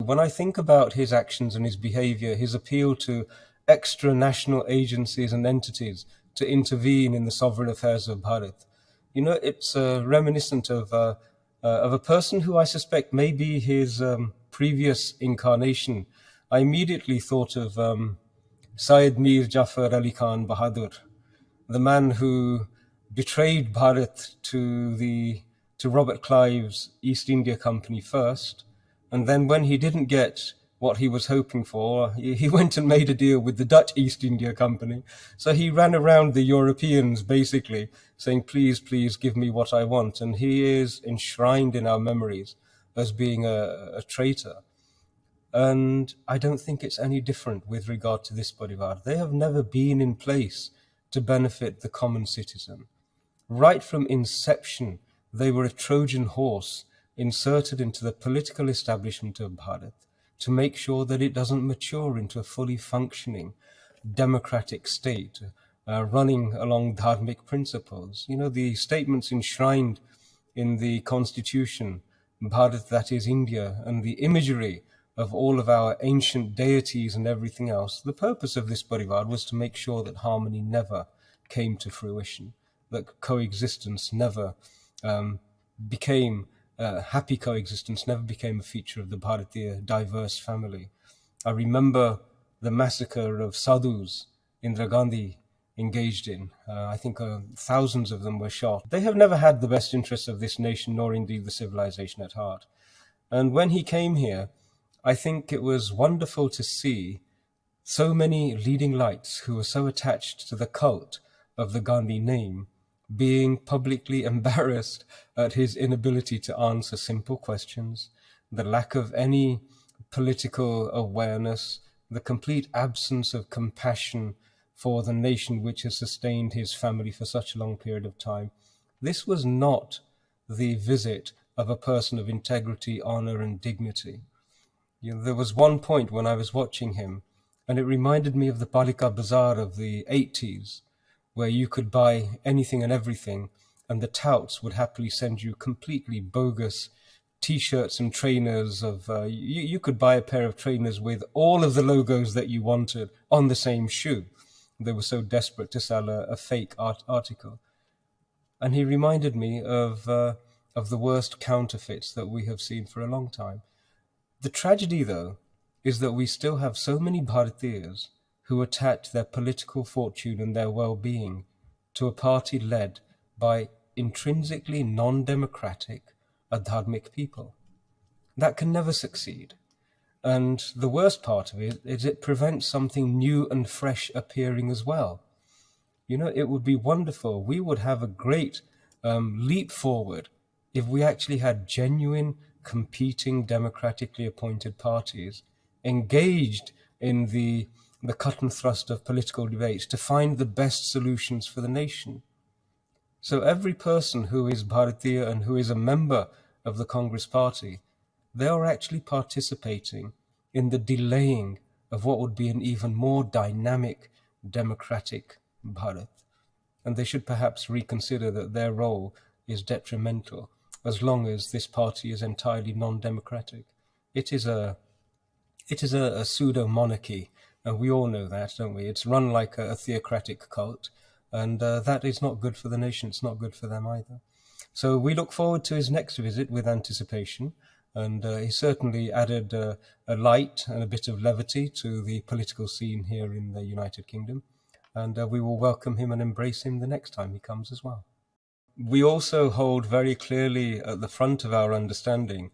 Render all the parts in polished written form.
when I think about his actions and his behavior, his appeal to extra national agencies and entities to intervene in the sovereign affairs of Bharat, it's reminiscent of a person who I suspect may be his previous incarnation. I immediately thought of Syed Mir Jafar Ali Khan Bahadur, the man who betrayed Bharat to Robert Clive's East India Company first, and then when he didn't get what he was hoping for, he went and made a deal with the Dutch East India Company. So he ran around the Europeans basically saying, please, please give me what I want. And he is enshrined in our memories as being a traitor. And I don't think it's any different with regard to this Parivar. They have never been in place to benefit the common citizen. Right from inception, they were a Trojan horse inserted into the political establishment of Bharat to make sure that it doesn't mature into a fully functioning democratic state, running along dharmic principles. The statements enshrined in the constitution, Bharat, that is India, and the imagery of all of our ancient deities and everything else, the purpose of this Parivar was to make sure that harmony never came to fruition, that coexistence never became happy coexistence never became a feature of the Bharatiya diverse family. I remember the massacre of sadhus Indira Gandhi engaged in. I think thousands of them were shot. They have never had the best interests of this nation, nor indeed the civilization at heart. And when he came here, I think it was wonderful to see so many leading lights who were so attached to the cult of the Gandhi name being publicly embarrassed at his inability to answer simple questions, the lack of any political awareness, the complete absence of compassion for the nation which has sustained his family for such a long period of time. This was not the visit of a person of integrity, honor, and dignity. There was one point when I was watching him, and it reminded me of the Palika Bazaar of the 80s, where you could buy anything and everything, and the touts would happily send you completely bogus T-shirts and trainers of, you could buy a pair of trainers with all of the logos that you wanted on the same shoe. They were so desperate to sell a fake article. And he reminded me of the worst counterfeits that we have seen for a long time. The tragedy, though, is that we still have so many Bharatiyas who attach their political fortune and their well-being to a party led by intrinsically non-democratic, adharmic people. That can never succeed. And the worst part of it is it prevents something new and fresh appearing as well. It would be wonderful. We would have a great leap forward if we actually had genuine, competing, democratically appointed parties engaged in the cut and thrust of political debates to find the best solutions for the nation. So every person who is Bharatiya and who is a member of the Congress party, they are actually participating in the delaying of what would be an even more dynamic, democratic Bharat. And they should perhaps reconsider that their role is detrimental as long as this party is entirely non-democratic. It is a pseudo-monarchy, and we all know that, don't we? It's run like a theocratic cult, and that is not good for the nation. It's not good for them either. So we look forward to his next visit with anticipation, and he certainly added a light and a bit of levity to the political scene here in the United Kingdom, and we will welcome him and embrace him the next time he comes as well. We also hold very clearly at the front of our understanding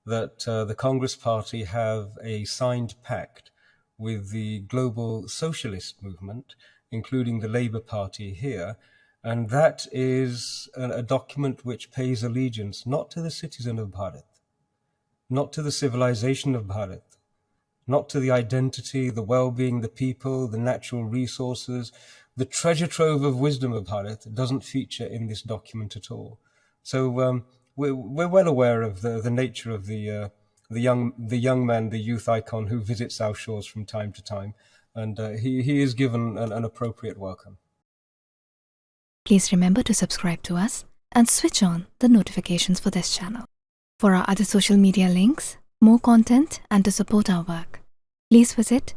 that the Congress Party have a signed pact with the global socialist movement, including the Labour Party here, and that is a document which pays allegiance not to the citizen of Bharat, not to the civilization of Bharat, not to the identity, the well-being, the people, the natural resources, the treasure trove of wisdom of Bharat doesn't feature in this document at all. So we're well aware of the nature of the young man, the youth icon who visits our shores from time to time, and he is given an appropriate welcome. Please remember to subscribe to us and switch on the notifications for this channel. For our other social media links, more content and to support our work, please visit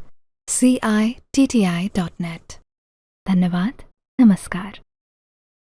citti.net. धन्यवाद. Namaskar.